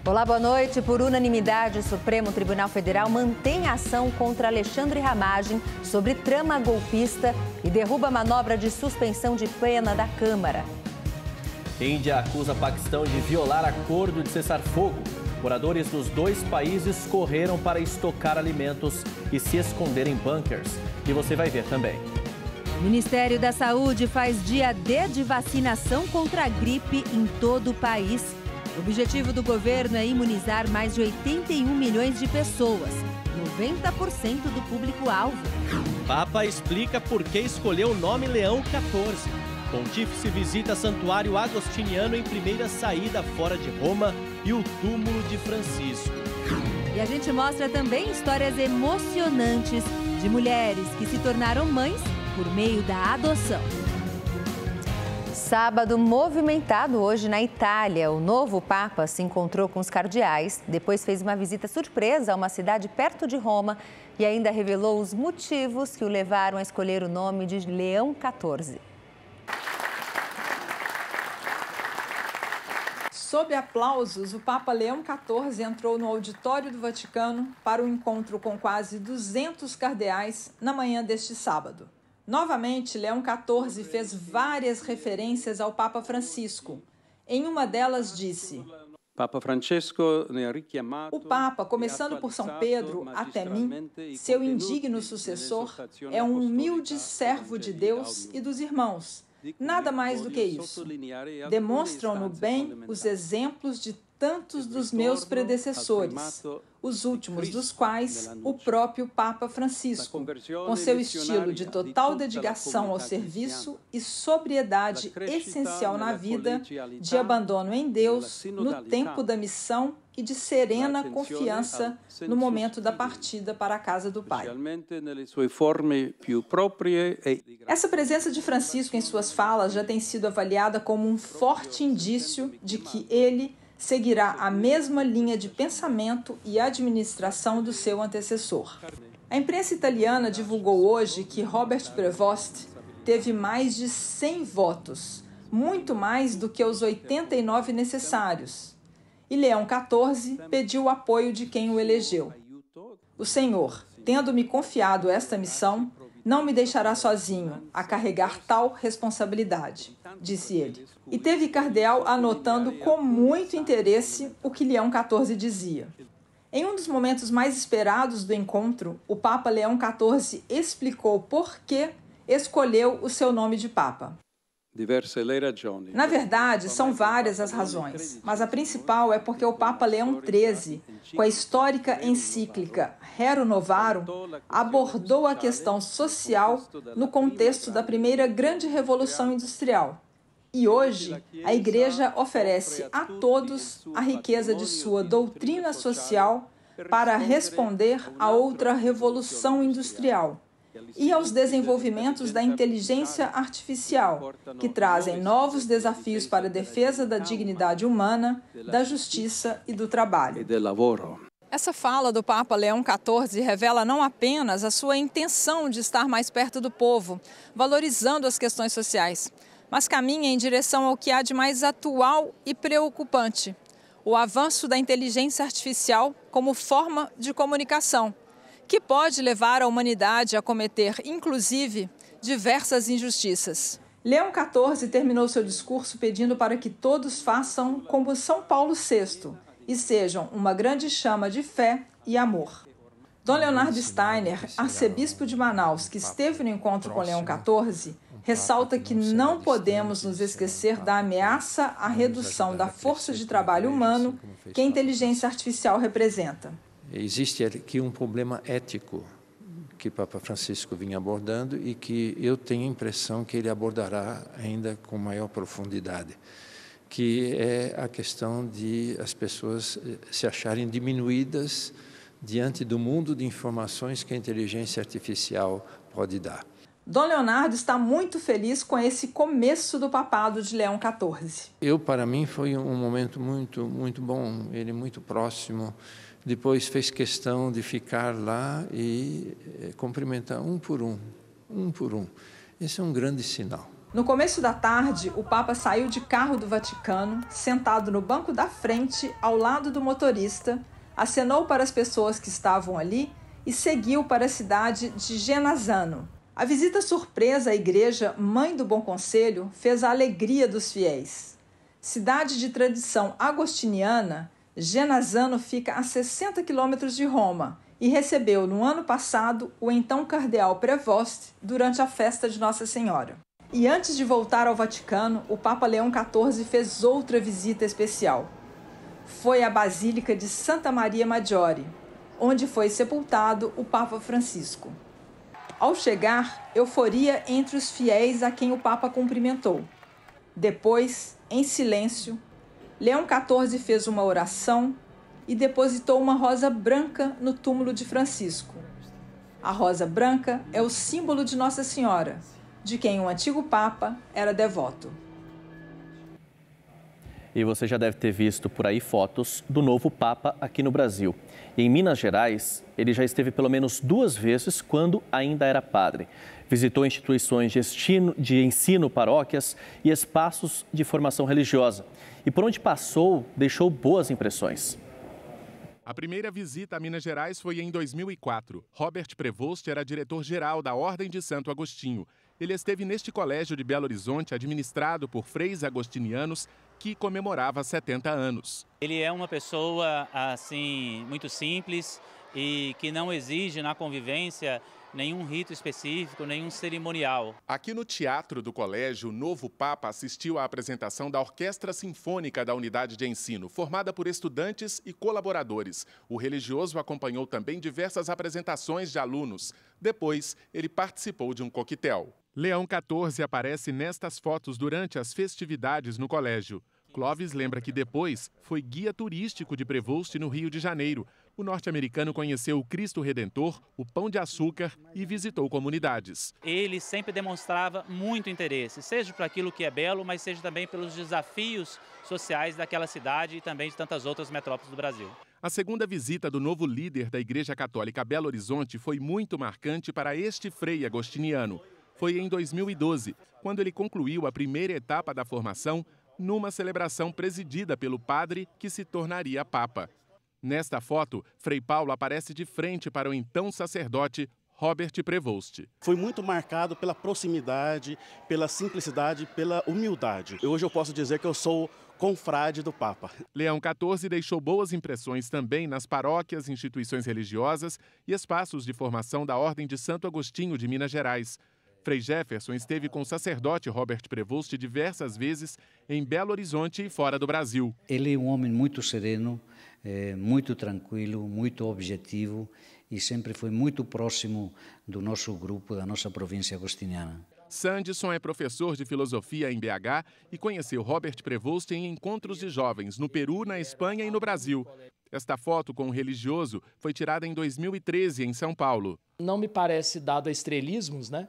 Olá, boa noite. Por unanimidade, o Supremo Tribunal Federal mantém a ação contra Alexandre Ramagem sobre trama golpista e derruba a manobra de suspensão de pena da Câmara. Índia acusa Paquistão de violar acordo de cessar-fogo. Moradores dos dois países correram para estocar alimentos e se esconder em bunkers. E você vai ver também. O Ministério da Saúde faz dia D de vacinação contra a gripe em todo o país. O objetivo do governo é imunizar mais de 81 milhões de pessoas, 90% do público-alvo. Papa explica por que escolheu o nome Leão XIV. Pontífice visita santuário agostiniano em primeira saída fora de Roma e o túmulo de Francisco. E a gente mostra também histórias emocionantes de mulheres que se tornaram mães por meio da adoção. Sábado movimentado hoje na Itália. O novo Papa se encontrou com os cardeais, depois fez uma visita surpresa a uma cidade perto de Roma e ainda revelou os motivos que o levaram a escolher o nome de Leão XIV. Sob aplausos, o Papa Leão XIV entrou no auditório do Vaticano para um encontro com quase 200 cardeais na manhã deste sábado. Novamente, Leão XIV fez várias referências ao Papa Francisco. Em uma delas disse: o Papa, começando por São Pedro até mim, seu indigno sucessor, é um humilde servo de Deus e dos irmãos. Nada mais do que isso. Demonstram-no bem os exemplos de tantos dos meus predecessores, os últimos dos quais o próprio Papa Francisco, com seu estilo de total dedicação ao serviço e sobriedade essencial na vida, de abandono em Deus no tempo da missão e de serena confiança no momento da partida para a casa do Pai. Essa presença de Francisco em suas falas já tem sido avaliada como um forte indício de que ele seguirá a mesma linha de pensamento e administração do seu antecessor. A imprensa italiana divulgou hoje que Robert Prevost teve mais de 100 votos, muito mais do que os 89 necessários. E Leão XIV pediu o apoio de quem o elegeu. O Senhor, tendo-me confiado esta missão, não me deixará sozinho a carregar tal responsabilidade, disse ele. E teve cardeal anotando com muito interesse o que Leão XIV dizia. Em um dos momentos mais esperados do encontro, o Papa Leão XIV explicou por que escolheu o seu nome de Papa. Na verdade, são várias as razões, mas a principal é porque o Papa Leão XIII, com a histórica encíclica Rerum Novarum, abordou a questão social no contexto da primeira grande revolução industrial. E hoje, a Igreja oferece a todos a riqueza de sua doutrina social para responder a outra revolução industrial e aos desenvolvimentos da inteligência artificial, que trazem novos desafios para a defesa da dignidade humana, da justiça e do trabalho. Essa fala do Papa Leão XIV revela não apenas a sua intenção de estar mais perto do povo, valorizando as questões sociais, mas caminha em direção ao que há de mais atual e preocupante: o avanço da inteligência artificial como forma de comunicação, que pode levar a humanidade a cometer, inclusive, diversas injustiças. Leão XIV terminou seu discurso pedindo para que todos façam como São Paulo VI e sejam uma grande chama de fé e amor. Dom Leonardo Steiner, arcebispo de Manaus, que esteve no encontro com Leão XIV, ressalta que não podemos nos esquecer da ameaça à redução da força de trabalho humano que a inteligência artificial representa. Existe aqui um problema ético que o Papa Francisco vinha abordando e que eu tenho a impressão que ele abordará ainda com maior profundidade, que é a questão de as pessoas se acharem diminuídas diante do mundo de informações que a inteligência artificial pode dar. Dom Leonardo está muito feliz com esse começo do papado de Leão XIV. Para mim, foi um momento muito bom, ele muito próximo. Depois fez questão de ficar lá e cumprimentar um por um. Esse é um grande sinal. No começo da tarde, o Papa saiu de carro do Vaticano, sentado no banco da frente, ao lado do motorista, acenou para as pessoas que estavam ali e seguiu para a cidade de Genazzano. A visita surpresa à igreja Mãe do Bom Conselho fez a alegria dos fiéis. Cidade de tradição agostiniana, Genazzano fica a 60 quilômetros de Roma e recebeu, no ano passado, o então cardeal Prevost durante a festa de Nossa Senhora. E antes de voltar ao Vaticano, o Papa Leão XIV fez outra visita especial. Foi à Basílica de Santa Maria Maggiore, onde foi sepultado o Papa Francisco. Ao chegar, euforia entre os fiéis a quem o Papa cumprimentou. Depois, em silêncio, Leão XIV fez uma oração e depositou uma rosa branca no túmulo de Francisco. A rosa branca é o símbolo de Nossa Senhora, de quem o antigo Papa era devoto. E você já deve ter visto por aí fotos do novo Papa aqui no Brasil. Em Minas Gerais, ele já esteve pelo menos 2 vezes quando ainda era padre. Visitou instituições de ensino, paróquias e espaços de formação religiosa. E por onde passou, deixou boas impressões. A primeira visita a Minas Gerais foi em 2004. Robert Prevost era diretor-geral da Ordem de Santo Agostinho. Ele esteve neste colégio de Belo Horizonte, administrado por freis agostinianos, que comemorava 70 anos. Ele é uma pessoa assim muito simples e que não exige na convivência nenhum rito específico, nenhum cerimonial. Aqui no teatro do colégio, o novo Papa assistiu à apresentação da Orquestra Sinfônica da Unidade de Ensino, formada por estudantes e colaboradores. O religioso acompanhou também diversas apresentações de alunos. Depois, ele participou de um coquetel. Leão XIV aparece nestas fotos durante as festividades no colégio. Clóvis lembra que depois foi guia turístico de Prevost no Rio de Janeiro. O norte-americano conheceu o Cristo Redentor, o Pão de Açúcar e visitou comunidades. Ele sempre demonstrava muito interesse, seja por aquilo que é belo, mas seja também pelos desafios sociais daquela cidade e também de tantas outras metrópoles do Brasil. A segunda visita do novo líder da Igreja Católica Belo Horizonte foi muito marcante para este frei agostiniano. Foi em 2012, quando ele concluiu a primeira etapa da formação numa celebração presidida pelo padre que se tornaria Papa. Nesta foto, Frei Paulo aparece de frente para o então sacerdote Robert Prevost. Foi muito marcado pela proximidade, pela simplicidade, pela humildade. Hoje eu posso dizer que eu sou confrade do Papa. Leão XIV deixou boas impressões também nas paróquias, instituições religiosas e espaços de formação da Ordem de Santo Agostinho de Minas Gerais. Frei Jefferson esteve com o sacerdote Robert Prevost diversas vezes em Belo Horizonte e fora do Brasil. Ele é um homem muito sereno, muito tranquilo, muito objetivo e sempre foi muito próximo do nosso grupo, da nossa província agostiniana. Sandson é professor de filosofia em BH e conheceu Robert Prevost em encontros de jovens no Peru, na Espanha e no Brasil. Esta foto com o religioso foi tirada em 2013 em São Paulo. Não me parece dado a estrelismos, né?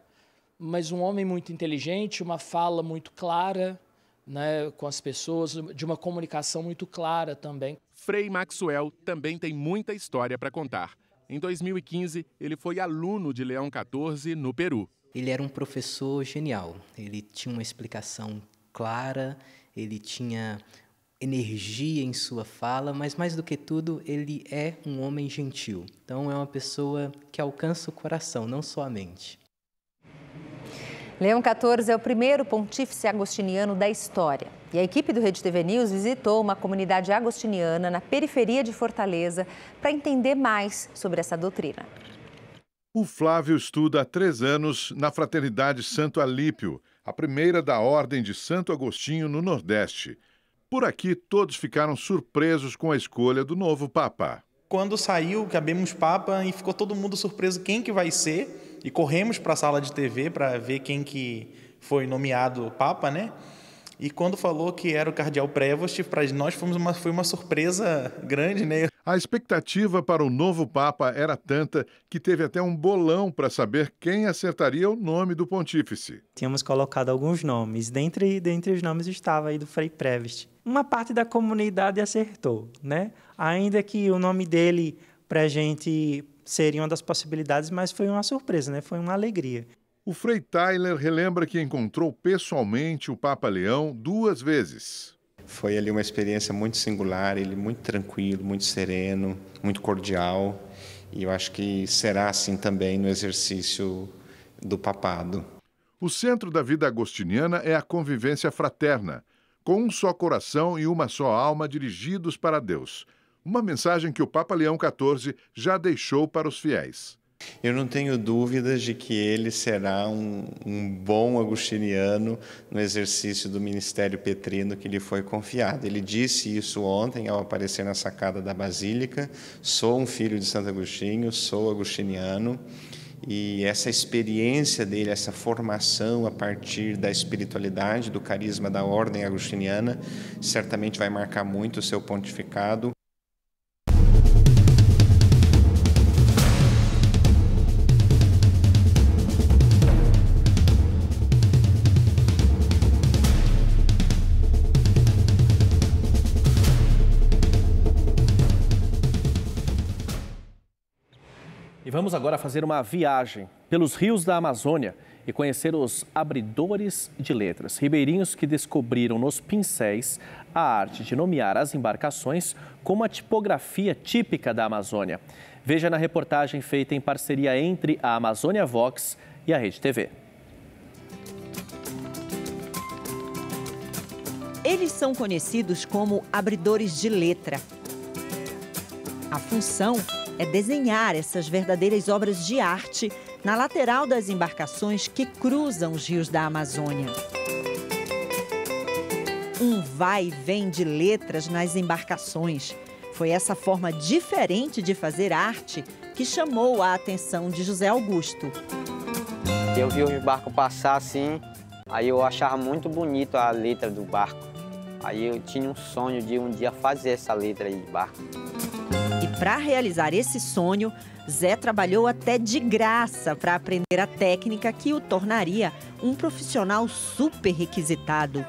Mas um homem muito inteligente, uma fala muito clara, né, com as pessoas, de uma comunicação muito clara também. Frei Maxwell também tem muita história para contar. Em 2015, ele foi aluno de Leão XIV no Peru. Ele era um professor genial, ele tinha uma explicação clara, ele tinha energia em sua fala, mas mais do que tudo, ele é um homem gentil. Então é uma pessoa que alcança o coração, não só a mente. Leão XIV é o primeiro pontífice agostiniano da história. E a equipe do Rede TV News visitou uma comunidade agostiniana na periferia de Fortaleza para entender mais sobre essa doutrina. O Flávio estuda há 3 anos na Fraternidade Santo Alípio, a primeira da Ordem de Santo Agostinho no Nordeste. Por aqui, todos ficaram surpresos com a escolha do novo Papa. Quando saiu que abrimos Papa e ficou todo mundo surpreso quem que vai ser, e corremos para a sala de TV para ver quem que foi nomeado Papa, né? E quando falou que era o cardeal Prevost, para nós foi uma surpresa grande, né? A expectativa para o novo Papa era tanta que teve até um bolão para saber quem acertaria o nome do pontífice. Tínhamos colocado alguns nomes, dentre os nomes estava aí do Frei Prevost. Uma parte da comunidade acertou, né? Ainda que o nome dele para a gente seria uma das possibilidades, mas foi uma surpresa, né? Foi uma alegria. O Frei Tyler relembra que encontrou pessoalmente o Papa Leão 2 vezes. Foi ali uma experiência muito singular, ele muito tranquilo, muito sereno, muito cordial. E eu acho que será assim também no exercício do papado. O centro da vida agostiniana é a convivência fraterna, com um só coração e uma só alma dirigidos para Deus. Uma mensagem que o Papa Leão XIV já deixou para os fiéis. Eu não tenho dúvidas de que ele será um bom agostiniano no exercício do ministério petrino que lhe foi confiado. Ele disse isso ontem ao aparecer na sacada da Basílica: sou um filho de Santo Agostinho, sou agostiniano. E essa experiência dele, essa formação a partir da espiritualidade, do carisma da ordem agostiniana, certamente vai marcar muito o seu pontificado. E vamos agora fazer uma viagem pelos rios da Amazônia e conhecer os abridores de letras, ribeirinhos que descobriram nos pincéis a arte de nomear as embarcações como a tipografia típica da Amazônia. Veja na reportagem feita em parceria entre a Amazônia Vox e a Rede TV. Eles são conhecidos como abridores de letra. A função é desenhar essas verdadeiras obras de arte na lateral das embarcações que cruzam os rios da Amazônia. Um vai e vem de letras nas embarcações. Foi essa forma diferente de fazer arte que chamou a atenção de José Augusto. Eu vi os barcos passar assim, aí eu achava muito bonito a letra do barco. Aí eu tinha um sonho de um dia fazer essa letra aí de barco. E para realizar esse sonho, Zé trabalhou até de graça para aprender a técnica que o tornaria um profissional super requisitado.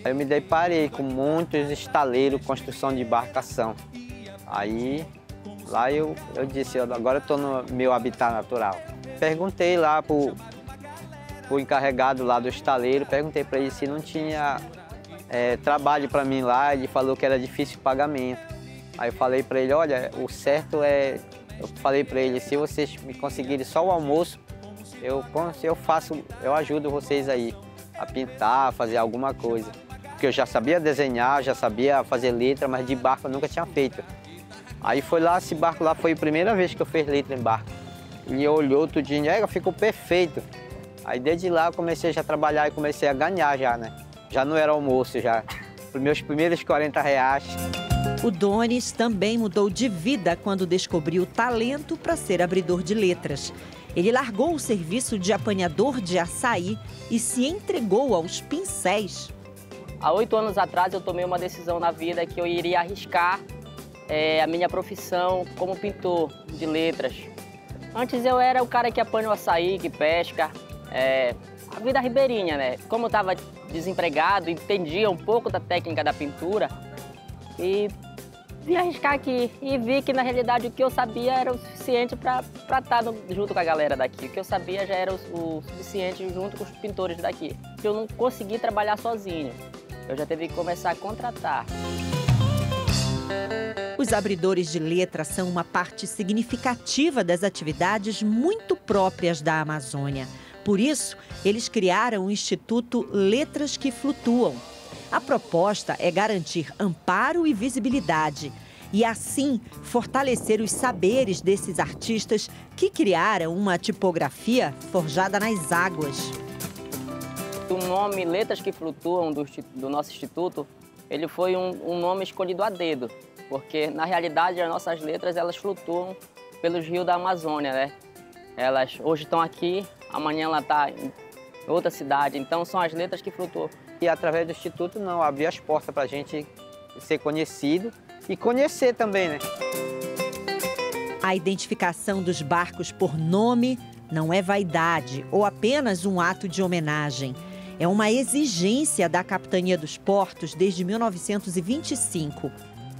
Eu me deparei com muitos estaleiros, construção de embarcação. Aí, lá eu disse, agora eu estou no meu habitat natural. Perguntei lá para o encarregado lá do estaleiro, perguntei para ele se não tinha trabalho para mim lá, ele falou que era difícil o pagamento. Aí eu falei para ele, olha, o certo é... Eu falei para ele, se vocês me conseguirem só o almoço, eu ajudo vocês aí a pintar, a fazer alguma coisa. Porque eu já sabia desenhar, já sabia fazer letra, mas de barco eu nunca tinha feito. Aí foi lá, esse barco lá foi a primeira vez que eu fiz letra em barco. Ele olhou tudinho, ficou perfeito. Aí desde lá eu comecei já a trabalhar e comecei a ganhar já, né? Já não era almoço já. Os meus primeiros R$40. O Donis também mudou de vida quando descobriu o talento para ser abridor de letras. Ele largou o serviço de apanhador de açaí e se entregou aos pincéis. Há 8 anos atrás eu tomei uma decisão na vida que eu iria arriscar a minha profissão como pintor de letras. Antes eu era o cara que apanha o açaí, que pesca, a vida ribeirinha, né? Como eu estava desempregado, entendia um pouco da técnica da pintura e vim arriscar aqui e vi que na realidade o que eu sabia era o suficiente para estar junto com a galera daqui. O que eu sabia já era o suficiente junto com os pintores daqui. Eu não consegui trabalhar sozinho, eu já tive que começar a contratar. Os abridores de letra são uma parte significativa das atividades muito próprias da Amazônia. Por isso, eles criaram o Instituto Letras que Flutuam. A proposta é garantir amparo e visibilidade e, assim, fortalecer os saberes desses artistas que criaram uma tipografia forjada nas águas. O nome Letras que Flutuam do nosso instituto, ele foi um nome escolhido a dedo, porque, na realidade, as nossas letras elas flutuam pelos rios da Amazônia, né? Elas hoje estão aqui, amanhã ela está em outra cidade, então são as letras que flutuam. E através do Instituto, não, abrir as portas para a gente ser conhecido e conhecer também, né? A identificação dos barcos por nome não é vaidade ou apenas um ato de homenagem. É uma exigência da Capitania dos Portos desde 1925.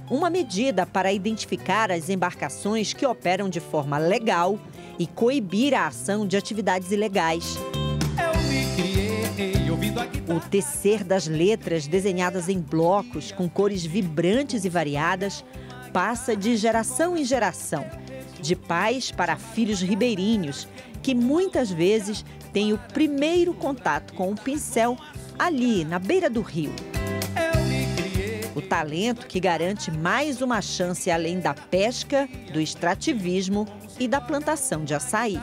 uma medida para identificar as embarcações que operam de forma legal e coibir a ação de atividades ilegais. O tecer das letras desenhadas em blocos com cores vibrantes e variadas passa de geração em geração, de pais para filhos ribeirinhos, que muitas vezes têm o primeiro contato com o pincel ali na beira do rio. O talento que garante mais uma chance além da pesca, do extrativismo e da plantação de açaí.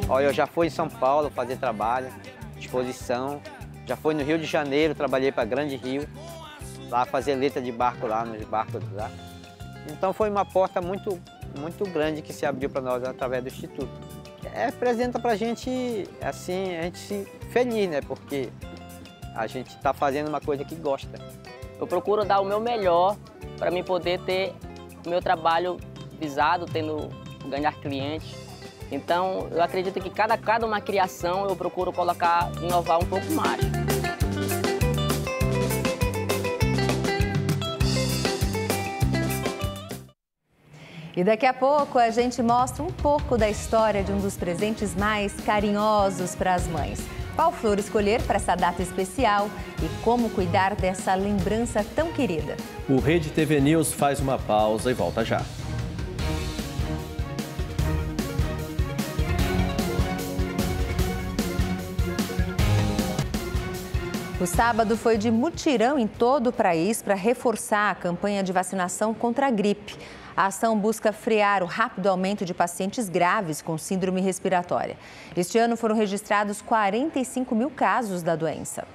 Olha, eu já fui em São Paulo fazer trabalho, exposição. Já fui no Rio de Janeiro, trabalhei para Grande Rio, lá fazer letra de barco lá, nos barcos lá. Então foi uma porta muito grande que se abriu para nós através do Instituto. Representa para a gente, assim, a gente se feliz, né? Porque a gente está fazendo uma coisa que gosta. Eu procuro dar o meu melhor para mim poder ter o meu trabalho visado, ganhar clientes. Então, eu acredito que cada uma criação eu procuro inovar um pouco mais. E daqui a pouco a gente mostra um pouco da história de um dos presentes mais carinhosos para as mães. Qual flor escolher para essa data especial e como cuidar dessa lembrança tão querida. O Rede TV News faz uma pausa e volta já. O sábado foi de mutirão em todo o país para reforçar a campanha de vacinação contra a gripe. A ação busca frear o rápido aumento de pacientes graves com síndrome respiratória. Este ano foram registrados 45 mil casos da doença.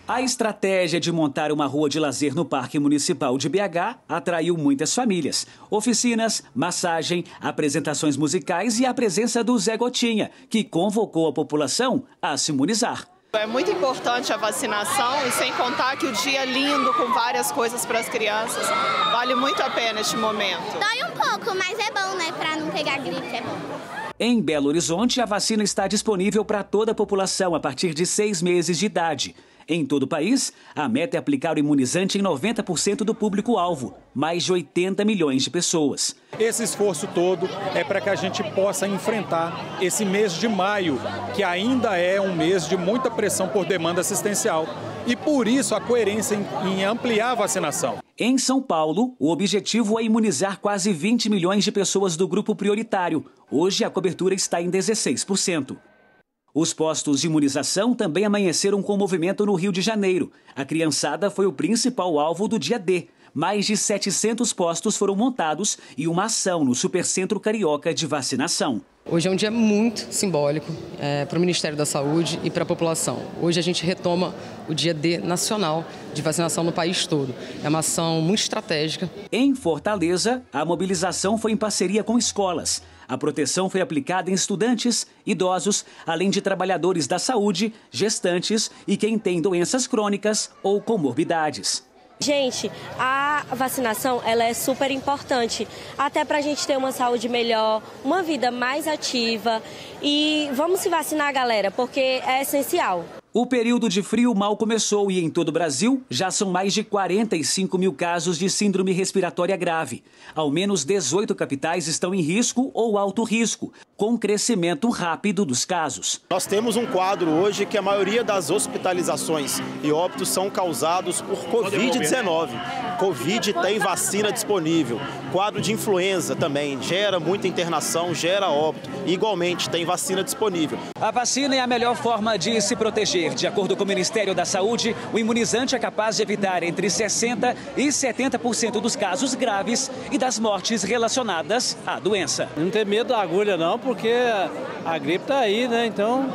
A estratégia de montar uma rua de lazer no Parque Municipal de BH atraiu muitas famílias. Oficinas, massagem, apresentações musicais e a presença do Zé Gotinha, que convocou a população a se imunizar. É muito importante a vacinação e sem contar que o dia é lindo com várias coisas para as crianças. Vale muito a pena este momento. Dói um pouco, mas é bom, né? Para não pegar gripe, é bom. Em Belo Horizonte, a vacina está disponível para toda a população a partir de 6 meses de idade. Em todo o país, a meta é aplicar o imunizante em 90% do público-alvo, mais de 80 milhões de pessoas. Esse esforço todo é para que a gente possa enfrentar esse mês de maio, que ainda é um mês de muita pressão por demanda assistencial. E por isso a coerência em ampliar a vacinação. Em São Paulo, o objetivo é imunizar quase 20 milhões de pessoas do grupo prioritário. Hoje a cobertura está em 16%. Os postos de imunização também amanheceram com movimento no Rio de Janeiro. A criançada foi o principal alvo do dia D. Mais de 700 postos foram montados e uma ação no Supercentro Carioca de vacinação. Hoje é um dia muito simbólico para o Ministério da Saúde e para a população. Hoje a gente retoma o dia D nacional de vacinação no país todo. É uma ação muito estratégica. Em Fortaleza, a mobilização foi em parceria com escolas. A proteção foi aplicada em estudantes, idosos, além de trabalhadores da saúde, gestantes e quem tem doenças crônicas ou comorbidades. Gente, a vacinação ela é super importante, até para a gente ter uma saúde melhor, uma vida mais ativa e vamos se vacinar, galera, porque é essencial. O período de frio mal começou e em todo o Brasil já são mais de 45 mil casos de síndrome respiratória grave. Ao menos 18 capitais estão em risco ou alto risco, com crescimento rápido dos casos. Nós temos um quadro hoje que a maioria das hospitalizações e óbitos são causados por Covid-19. Covid tem vacina disponível. Quadro de influenza também gera muita internação, gera óbito. Igualmente tem vacina disponível. A vacina é a melhor forma de se proteger. De acordo com o Ministério da Saúde, o imunizante é capaz de evitar entre 60% e 70% dos casos graves e das mortes relacionadas à doença. Não tem medo da agulha não, porque a gripe está aí, né? Então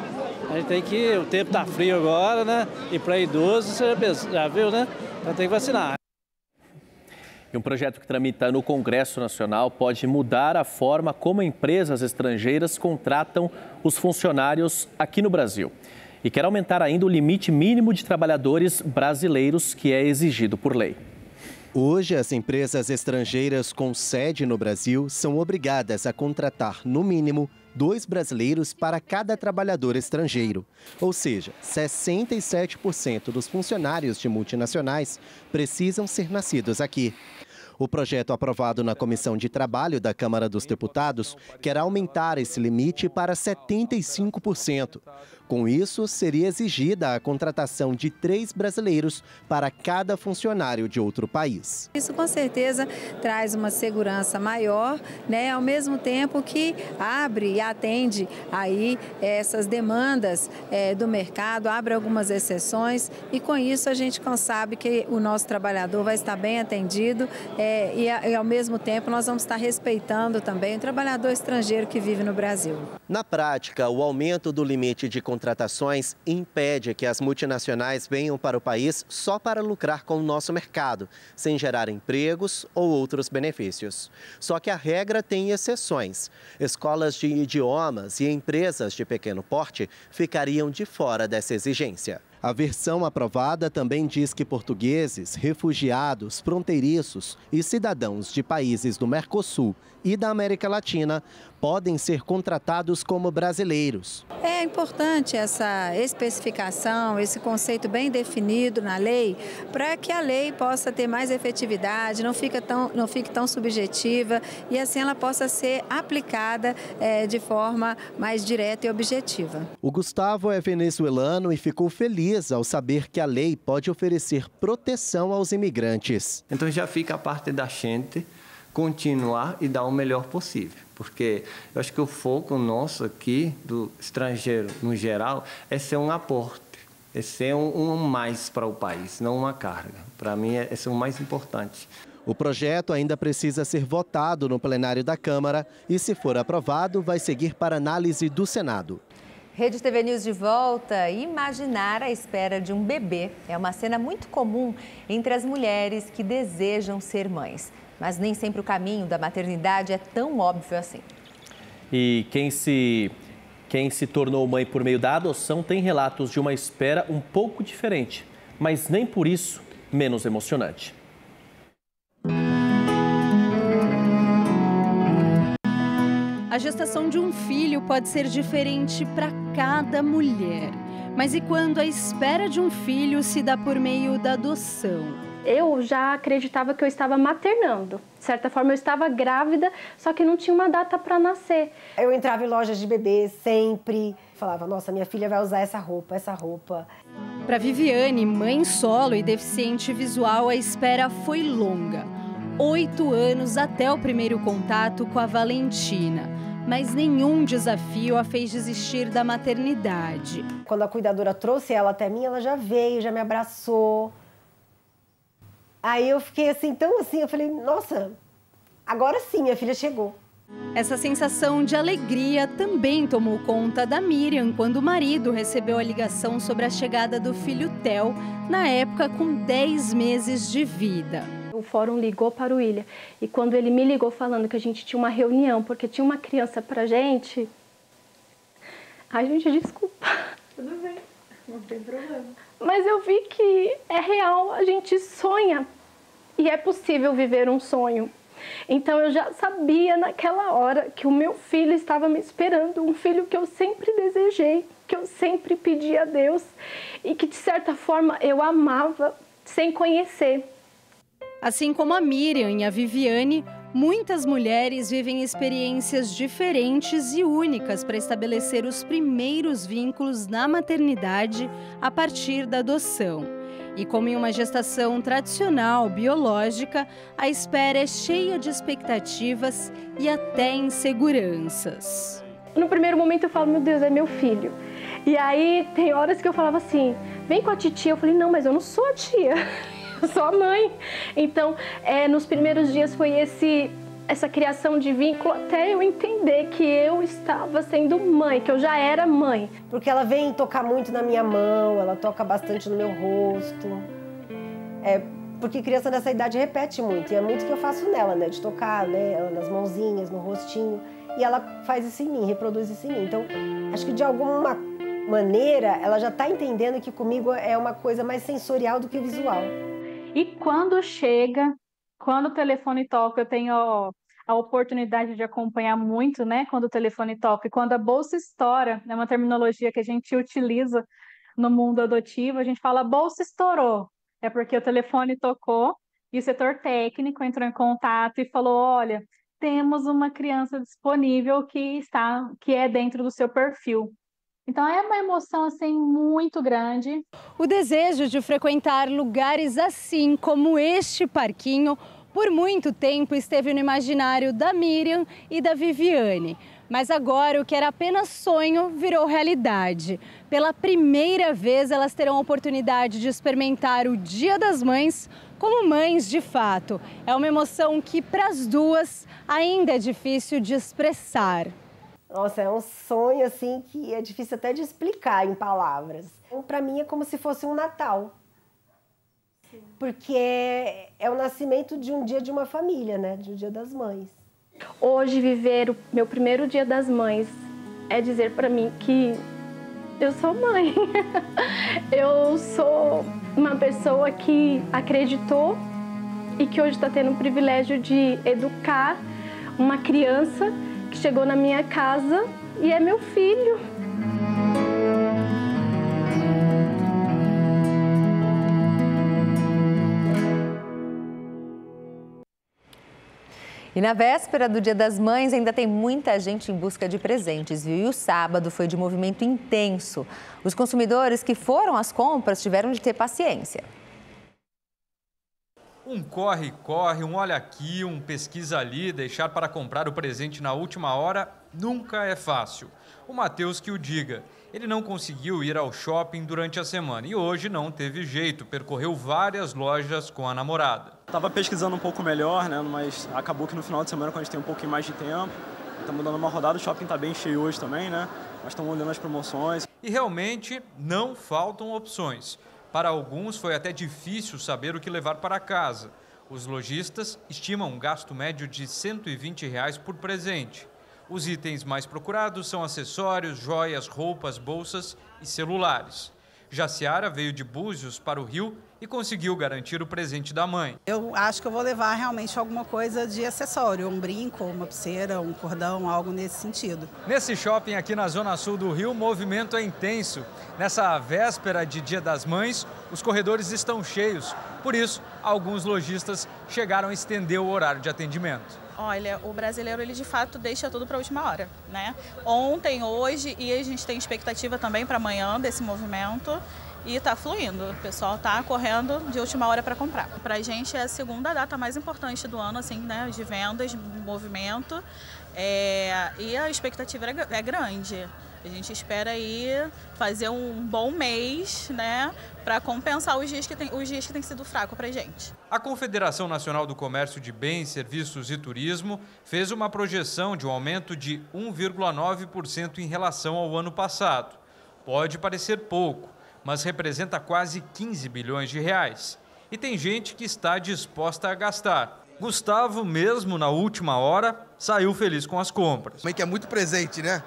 a gente tem que... O tempo está frio agora, né? E para idosos, você já viu, né? Então tem que vacinar. E um projeto que tramita no Congresso Nacional pode mudar a forma como empresas estrangeiras contratam os funcionários aqui no Brasil. E quer aumentar ainda o limite mínimo de trabalhadores brasileiros que é exigido por lei. Hoje, as empresas estrangeiras com sede no Brasil são obrigadas a contratar, no mínimo, 2 brasileiros para cada trabalhador estrangeiro. Ou seja, 67% dos funcionários de multinacionais precisam ser nascidos aqui. O projeto aprovado na Comissão de Trabalho da Câmara dos Deputados quer aumentar esse limite para 75%. Com isso, seria exigida a contratação de 3 brasileiros para cada funcionário de outro país. Isso com certeza traz uma segurança maior, né? Ao mesmo tempo que abre e atende aí essas demandas do mercado, abre algumas exceções e com isso a gente sabe que o nosso trabalhador vai estar bem atendido e ao mesmo tempo nós vamos estar respeitando também o trabalhador estrangeiro que vive no Brasil. Na prática, o aumento do limite de contratações impede que as multinacionais venham para o país só para lucrar com o nosso mercado, sem gerar empregos ou outros benefícios. Só que a regra tem exceções. Escolas de idiomas e empresas de pequeno porte ficariam de fora dessa exigência. A versão aprovada também diz que portugueses, refugiados, fronteiriços e cidadãos de países do Mercosul e da América Latina podem ser contratados como brasileiros. É importante essa especificação, esse conceito bem definido na lei, para que a lei possa ter mais efetividade, não fique tão subjetiva e assim ela possa ser aplicada de forma mais direta e objetiva. O Gustavo é venezuelano e ficou feliz ao saber que a lei pode oferecer proteção aos imigrantes. Então já fica a parte da gente continuar e dar o melhor possível, porque eu acho que o foco nosso aqui, do estrangeiro no geral, é ser um aporte, é ser um mais para o país, não uma carga. Para mim, é ser o mais importante. O projeto ainda precisa ser votado no plenário da Câmara e, se for aprovado, vai seguir para análise do Senado. Rede TV News de volta. Imaginar a espera de um bebê é uma cena muito comum entre as mulheres que desejam ser mães. Mas nem sempre o caminho da maternidade é tão óbvio assim. E quem se tornou mãe por meio da adoção tem relatos de uma espera um pouco diferente, mas nem por isso menos emocionante. A gestação de um filho pode ser diferente para cada mulher. Mas e quando a espera de um filho se dá por meio da adoção? Eu já acreditava que eu estava maternando. De certa forma, eu estava grávida, só que não tinha uma data para nascer. Eu entrava em lojas de bebês sempre, falava, nossa, minha filha vai usar essa roupa. Para Viviane, mãe solo e deficiente visual, a espera foi longa. 8 anos até o primeiro contato com a Valentina. Mas nenhum desafio a fez desistir da maternidade. Quando a cuidadora trouxe ela até mim, ela já veio, já me abraçou. Aí eu fiquei assim, tão assim, eu falei, nossa, agora sim, minha filha chegou. Essa sensação de alegria também tomou conta da Miriam quando o marido recebeu a ligação sobre a chegada do filho Theo, na época com 10 meses de vida. O fórum ligou para o William e quando ele me ligou falando que a gente tinha uma reunião porque tinha uma criança pra gente... Ai, gente, desculpa. Tudo bem, não tem problema. Mas eu vi que é real, a gente sonha e é possível viver um sonho. Então eu já sabia naquela hora que o meu filho estava me esperando, um filho que eu sempre desejei, que eu sempre pedi a Deus e que de certa forma eu amava sem conhecer. Assim como a Miriam e a Viviane, muitas mulheres vivem experiências diferentes e únicas para estabelecer os primeiros vínculos na maternidade a partir da adoção. E como em uma gestação tradicional, biológica, a espera é cheia de expectativas e até inseguranças. No primeiro momento eu falo, meu Deus, é meu filho. E aí tem horas que eu falava assim, vem com a titia. Eu falei, não, mas eu não sou a tia. Eu sou a mãe. Então, nos primeiros dias foi essa criação de vínculo até eu entender que eu estava sendo mãe, que eu já era mãe. Porque ela vem tocar muito na minha mão, ela toca bastante no meu rosto. Porque criança nessa idade repete muito, e é muito que eu faço nela, né? De tocar, né? Ela nas mãozinhas, no rostinho. E ela faz isso em mim, reproduz isso em mim. Então, acho que de alguma maneira, ela já está entendendo que comigo é uma coisa mais sensorial do que visual. E quando chega Quando o telefone toca, eu tenho a oportunidade de acompanhar muito, né? Quando o telefone toca. E quando a bolsa estoura, é uma terminologia que a gente utiliza no mundo adotivo, a gente fala bolsa estourou. É porque o telefone tocou e o setor técnico entrou em contato e falou, olha, temos uma criança disponível que é dentro do seu perfil. Então é uma emoção assim muito grande. O desejo de frequentar lugares assim como este parquinho por muito tempo esteve no imaginário da Miriam e da Viviane. Mas agora o que era apenas sonho virou realidade. Pela primeira vez elas terão a oportunidade de experimentar o Dia das Mães como mães de fato. É uma emoção que para as duas ainda é difícil de expressar. Nossa, é um sonho assim que é difícil até de explicar em palavras. Para mim é como se fosse um Natal. Porque é o nascimento de um dia de uma família, né? De um Dia das Mães. Hoje viver o meu primeiro Dia das Mães é dizer para mim que eu sou mãe. Eu sou uma pessoa que acreditou e que hoje está tendo o privilégio de educar uma criança que chegou na minha casa e é meu filho. E na véspera do Dia das Mães ainda tem muita gente em busca de presentes, viu? E o sábado foi de movimento intenso. Os consumidores que foram às compras tiveram de ter paciência. Um corre-corre, um olha aqui, um pesquisa ali, deixar para comprar o presente na última hora nunca é fácil. O Matheus que o diga. Ele não conseguiu ir ao shopping durante a semana e hoje não teve jeito, percorreu várias lojas com a namorada. Estava pesquisando um pouco melhor, né? Mas acabou que no final de semana, quando a gente tem um pouquinho mais de tempo, estamos dando uma rodada, o shopping está bem cheio hoje também, né? Mas estamos olhando as promoções. E realmente não faltam opções. Para alguns foi até difícil saber o que levar para casa. Os lojistas estimam um gasto médio de R$ 120 por presente. Os itens mais procurados são acessórios, joias, roupas, bolsas e celulares. Jaciara veio de Búzios para o Rio e conseguiu garantir o presente da mãe. Eu acho que eu vou levar realmente alguma coisa de acessório, um brinco, uma pulseira, um cordão, algo nesse sentido. Nesse shopping aqui na Zona Sul do Rio, o movimento é intenso. Nessa véspera de Dia das Mães, os corredores estão cheios. Por isso, alguns lojistas chegaram a estender o horário de atendimento. Olha, o brasileiro, ele de fato deixa tudo para a última hora, né? Ontem, hoje e a gente tem expectativa também para amanhã desse movimento e está fluindo. O pessoal está correndo de última hora para comprar. Para a gente é a segunda data mais importante do ano, assim, né? De vendas, de movimento e a expectativa é grande. A gente espera aí fazer um bom mês, né, para compensar os dias que tem sido fraco para a gente. A Confederação Nacional do Comércio de Bens, Serviços e Turismo fez uma projeção de um aumento de 1,9% em relação ao ano passado. Pode parecer pouco, mas representa quase 15 bilhões de reais. E tem gente que está disposta a gastar. Gustavo, mesmo na última hora, saiu feliz com as compras. Mãe que é muito presente, né?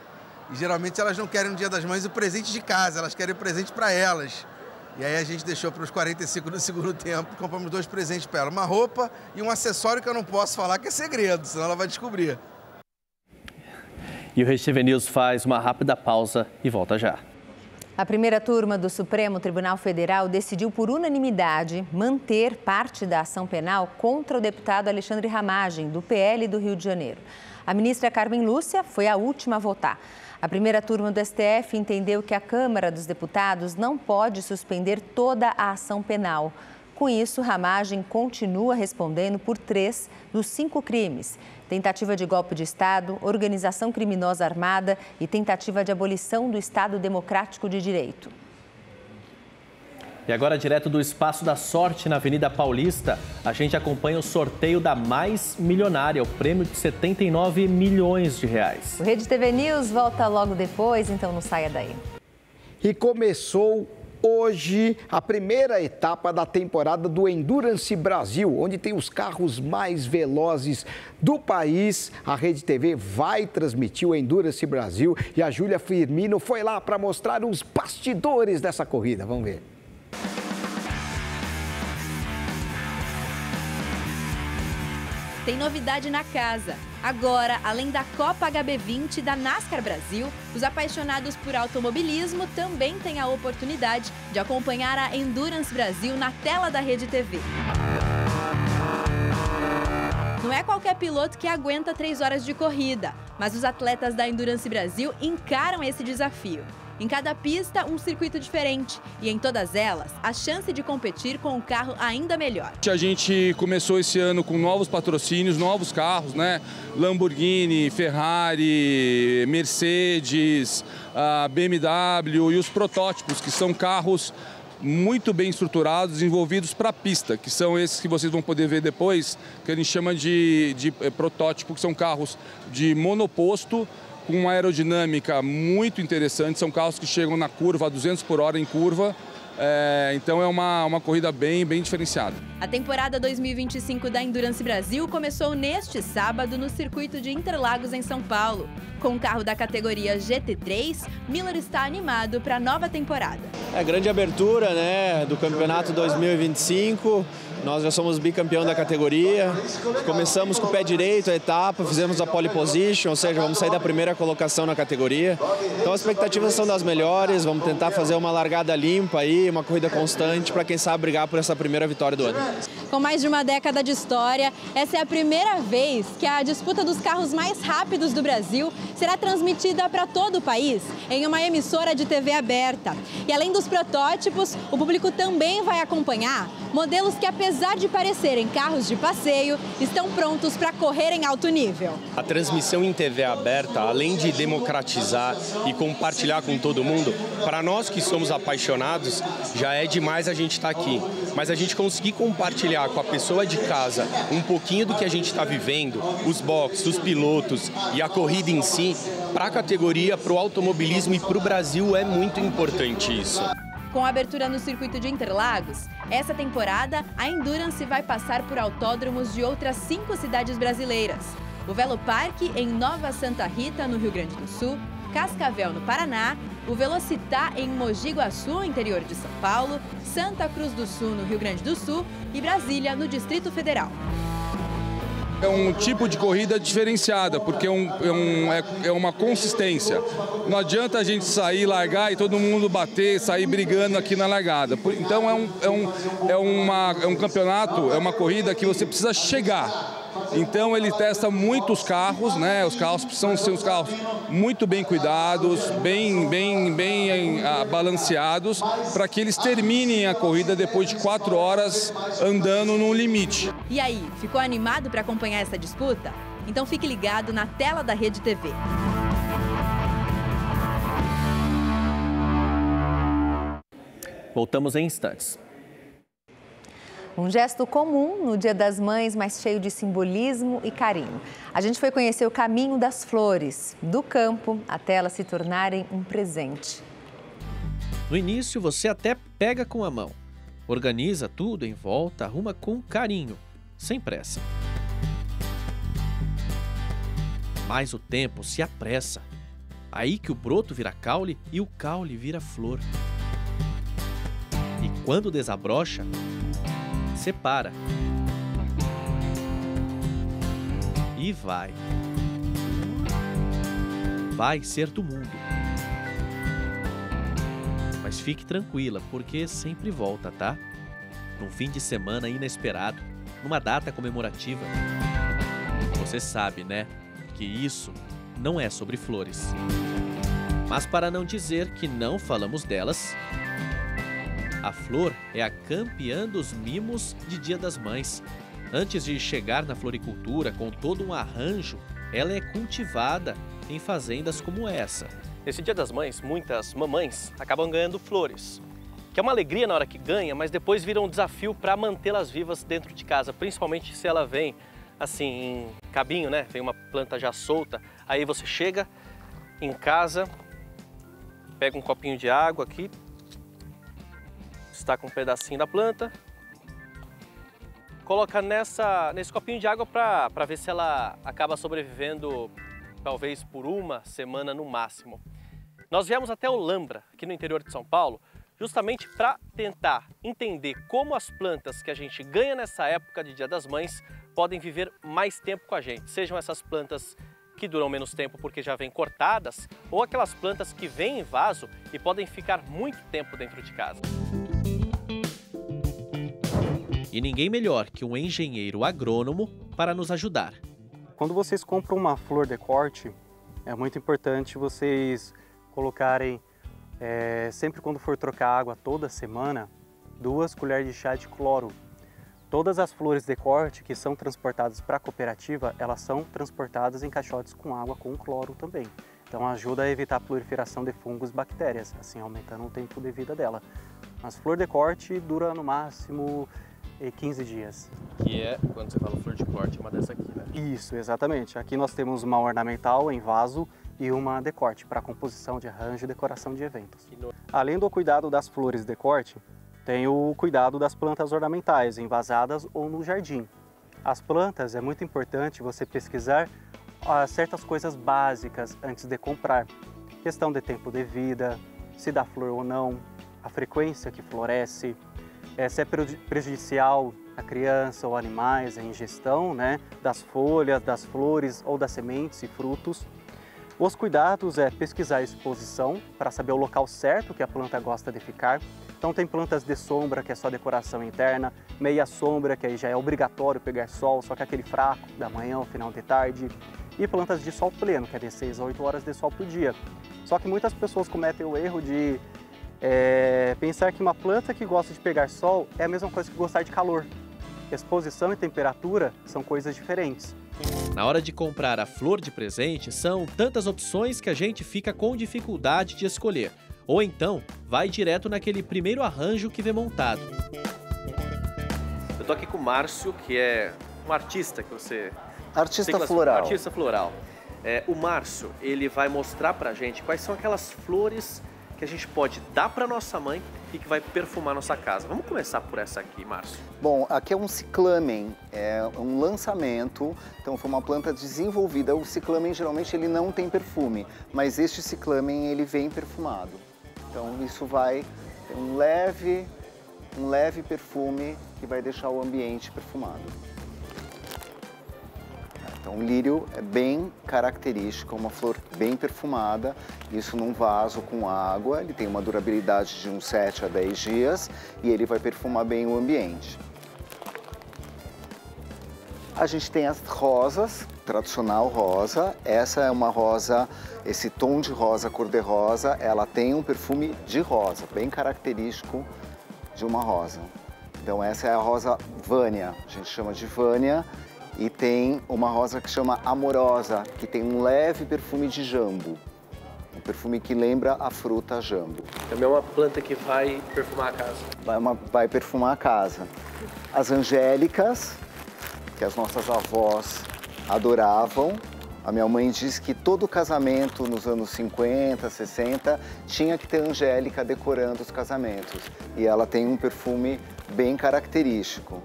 E geralmente elas não querem no Dia das Mães o presente de casa, elas querem o presente para elas. E aí a gente deixou para os 45 do segundo tempo, compramos 2 presentes para ela. Uma roupa e um acessório que eu não posso falar que é segredo, senão ela vai descobrir. E o Rede TV News faz uma rápida pausa e volta já. A primeira turma do Supremo Tribunal Federal decidiu por unanimidade manter parte da ação penal contra o deputado Alexandre Ramagem, do PL do Rio de Janeiro. A ministra Carmen Lúcia foi a última a votar. A primeira turma do STF entendeu que a Câmara dos Deputados não pode suspender toda a ação penal. Com isso, Ramagem continua respondendo por 3 dos 5 crimes: tentativa de golpe de Estado, organização criminosa armada e tentativa de abolição do Estado Democrático de Direito. E agora, direto do Espaço da Sorte, na Avenida Paulista, a gente acompanha o sorteio da Mais Milionária, o prêmio de 79 milhões de reais. O Rede TV News volta logo depois, então não saia daí. E começou hoje a primeira etapa da temporada do Endurance Brasil, onde tem os carros mais velozes do país. A Rede TV vai transmitir o Endurance Brasil e a Júlia Firmino foi lá para mostrar os bastidores dessa corrida. Vamos ver. tem novidade na casa. Agora, além da Copa HB20 da NASCAR Brasil, os apaixonados por automobilismo também têm a oportunidade de acompanhar a Endurance Brasil na tela da Rede TV. Não é qualquer piloto que aguenta 3 horas de corrida, mas os atletas da Endurance Brasil encaram esse desafio. Em cada pista, um circuito diferente e em todas elas, a chance de competir com um carro ainda melhor. A gente começou esse ano com novos patrocínios, novos carros, né? Lamborghini, Ferrari, Mercedes, BMW e os protótipos, que são carros muito bem estruturados, desenvolvidos para a pista, que são esses que vocês vão poder ver depois, que a gente chama de protótipo, que são carros de monoposto, com uma aerodinâmica muito interessante. São carros que chegam na curva a 200 por hora em curva. Então é uma corrida bem diferenciada. A temporada 2025 da Endurance Brasil começou neste sábado no circuito de Interlagos, em São Paulo. Com o carro da categoria GT3, Miller está animado para a nova temporada. É a grande abertura, né, do campeonato 2025. Nós já somos bicampeão da categoria. Começamos com o pé direito a etapa, fizemos a pole position, ou seja, vamos sair da primeira colocação na categoria. Então as expectativas são das melhores, vamos tentar fazer uma largada limpa aí, uma corrida constante para quem sabe brigar por essa primeira vitória do ano. Com mais de uma década de história, essa é a primeira vez que a disputa dos carros mais rápidos do Brasil será transmitida para todo o país em uma emissora de TV aberta. E além dos protótipos, o público também vai acompanhar modelos que, apesar de parecerem carros de passeio, estão prontos para correr em alto nível. A transmissão em TV aberta, além de democratizar e compartilhar com todo mundo, para nós que somos apaixonados, já é demais a gente estar aqui. Mas a gente conseguir compartilhar com a pessoa de casa um pouquinho do que a gente está vivendo, os boxes, os pilotos e a corrida em si, para a categoria, para o automobilismo e para o Brasil é muito importante isso. Com a abertura no circuito de Interlagos, essa temporada a Endurance vai passar por autódromos de outras 5 cidades brasileiras. O Veloparque em Nova Santa Rita, no Rio Grande do Sul, Cascavel, no Paraná, o Velocitar em Mogi Guaçu, interior de São Paulo, Santa Cruz do Sul, no Rio Grande do Sul e Brasília, no Distrito Federal. É um tipo de corrida diferenciada, porque é uma consistência. Não adianta a gente sair, largar e todo mundo bater, sair brigando aqui na largada. Então é um campeonato, é uma corrida que você precisa chegar. Então ele testa muitos carros, né? Os carros precisam ser uns carros muito bem cuidados, bem balanceados, para que eles terminem a corrida depois de 4 horas andando no limite. E aí, ficou animado para acompanhar essa disputa? Então fique ligado na tela da Rede TV. Voltamos em instantes. Um gesto comum no Dia das Mães, mas cheio de simbolismo e carinho. A gente foi conhecer o caminho das flores, do campo até elas se tornarem um presente. No início, você até pega com a mão. Organiza tudo em volta, arruma com carinho, sem pressa. Mas o tempo se apressa. Aí que o broto vira caule e o caule vira flor. E quando desabrocha, separa. E vai. Vai ser do mundo. Mas fique tranquila, porque sempre volta, tá? Num fim de semana inesperado, numa data comemorativa. Você sabe, né? Que isso não é sobre flores. Mas para não dizer que não falamos delas, a flor é a campeã dos mimos de Dia das Mães. Antes de chegar na floricultura com todo um arranjo, ela é cultivada em fazendas como essa. Nesse Dia das Mães, muitas mamães acabam ganhando flores, que é uma alegria na hora que ganha, mas depois vira um desafio para mantê-las vivas dentro de casa, principalmente se ela vem assim em cabinho, né? Vem uma planta já solta, aí você chega em casa, pega um copinho de água aqui, está com um pedacinho da planta, coloca nesse copinho de água para ver se ela acaba sobrevivendo talvez por uma semana no máximo. Nós viemos até Olambra, aqui no interior de São Paulo, justamente para tentar entender como as plantas que a gente ganha nessa época de Dia das Mães podem viver mais tempo com a gente. Sejam essas plantas que duram menos tempo porque já vêm cortadas, ou aquelas plantas que vêm em vaso e podem ficar muito tempo dentro de casa. E ninguém melhor que um engenheiro agrônomo para nos ajudar. Quando vocês compram uma flor de corte, é muito importante vocês colocarem, sempre quando for trocar água toda semana, 2 colheres de chá de cloro. Todas as flores de corte que são transportadas para a cooperativa, elas são transportadas em caixotes com água com cloro também. Então ajuda a evitar a proliferação de fungos e bactérias, assim aumentando o tempo de vida dela. Mas flor de corte dura no máximo 15 dias. Que é, quando você fala flor de corte, é uma dessa aqui, né? Isso, exatamente. Aqui nós temos uma ornamental em vaso e uma de corte para composição de arranjo e decoração de eventos. Além do cuidado das flores de corte, tem o cuidado das plantas ornamentais, envasadas ou no jardim. As plantas, é muito importante você pesquisar certas coisas básicas antes de comprar. Questão de tempo de vida, se dá flor ou não, a frequência que floresce, se é prejudicial a criança ou animais, a ingestão, né, das folhas, das flores ou das sementes e frutos. Os cuidados é pesquisar a exposição para saber o local certo que a planta gosta de ficar. Então tem plantas de sombra, que é só decoração interna, meia sombra, que aí já é obrigatório pegar sol, só que aquele fraco, da manhã ao final de tarde. E plantas de sol pleno, que é de 6 a 8 horas de sol por dia. Só que muitas pessoas cometem o erro de pensar que uma planta que gosta de pegar sol é a mesma coisa que gostar de calor. Exposição e temperatura são coisas diferentes. Na hora de comprar a flor de presente, são tantas opções que a gente fica com dificuldade de escolher. Ou então, vai direto naquele primeiro arranjo que vem montado. Eu tô aqui com o Márcio, que é um artista que você... Artista floral. Artista floral. O Márcio, ele vai mostrar pra gente quais são aquelas flores que a gente pode dar para nossa mãe e que vai perfumar nossa casa. Vamos começar por essa aqui, Márcio. Bom, aqui é um ciclamen, é um lançamento, então foi uma planta desenvolvida. O ciclamen geralmente ele não tem perfume, mas este ciclamen ele vem perfumado. Então isso vai ter um leve perfume que vai deixar o ambiente perfumado. Então o lírio é bem característico, uma flor bem perfumada, isso num vaso com água, ele tem uma durabilidade de uns 7 a 10 dias e ele vai perfumar bem o ambiente. A gente tem as rosas, tradicional rosa, essa é uma rosa, esse tom de rosa, cor-de-rosa, ela tem um perfume de rosa, bem característico de uma rosa. Então essa é a rosa Vânia, a gente chama de Vânia. E tem uma rosa que chama Amorosa, que tem um leve perfume de jambo. Um perfume que lembra a fruta jambo. Também é uma planta que vai perfumar a casa. Vai perfumar a casa. As angélicas, que as nossas avós adoravam. A minha mãe diz que todo casamento nos anos 50, 60, tinha que ter angélica decorando os casamentos. E ela tem um perfume bem característico.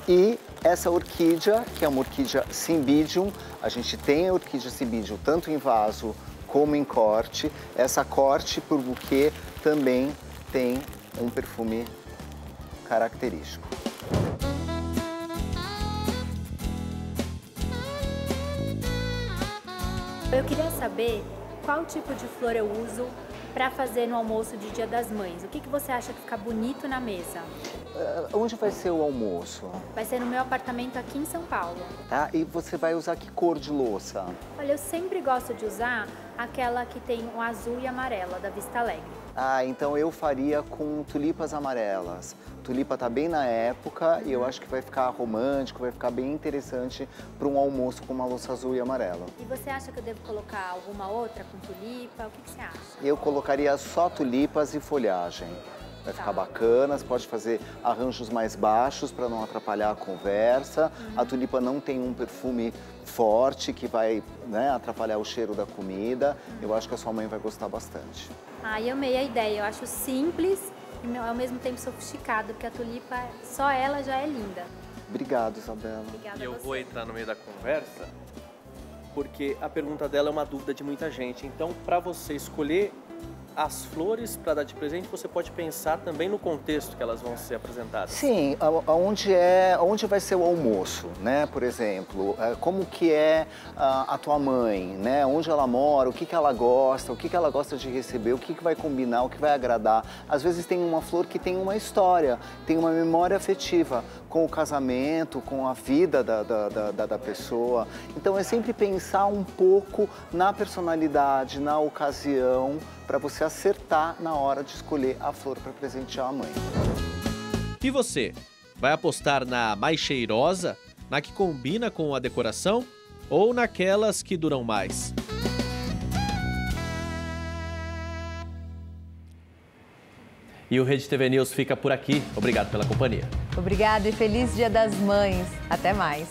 E essa orquídea, que é uma orquídea Cymbidium, a gente tem a orquídea Cymbidium tanto em vaso como em corte. Essa corte por buquê também tem um perfume característico. Eu queria saber qual tipo de flor eu uso para fazer no almoço de Dia das Mães. O que você acha que fica bonito na mesa? Onde vai ser o almoço? Vai ser no meu apartamento aqui em São Paulo. Tá, e você vai usar que cor de louça? Olha, eu sempre gosto de usar aquela que tem o azul e amarela, da Vista Alegre. Ah, então eu faria com tulipas amarelas. Tulipa tá bem na época e eu acho que vai ficar romântico, vai ficar bem interessante para um almoço com uma louça azul e amarela. E você acha que eu devo colocar alguma outra com tulipa? O que você acha? Eu colocaria só tulipas e folhagem. Vai ficar bacana, você pode fazer arranjos mais baixos para não atrapalhar a conversa. A tulipa não tem um perfume forte que vai, né, atrapalhar o cheiro da comida. Eu acho que a sua mãe vai gostar bastante. Eu amei a ideia. Eu acho simples e ao mesmo tempo sofisticado, porque a tulipa, só ela já é linda. Obrigado, Isabela. Obrigada eu vou entrar no meio da conversa, porque a pergunta dela é uma dúvida de muita gente. Então, para você escolher as flores para dar de presente, você pode pensar também no contexto que elas vão ser apresentadas. Sim, onde vai ser o almoço, né? Por exemplo, como que é a tua mãe, né? Onde ela mora, o que ela gosta, o que ela gosta de receber, o que vai combinar, o que vai agradar. Às vezes tem uma flor que tem uma história, tem uma memória afetiva com o casamento, com a vida da pessoa. Então é sempre pensar um pouco na personalidade, na ocasião, para você acertar na hora de escolher a flor para presentear a mãe. E você? Vai apostar na mais cheirosa, na que combina com a decoração ou naquelas que duram mais? E o Rede TV News fica por aqui. Obrigado pela companhia. Obrigada e feliz Dia das Mães. Até mais.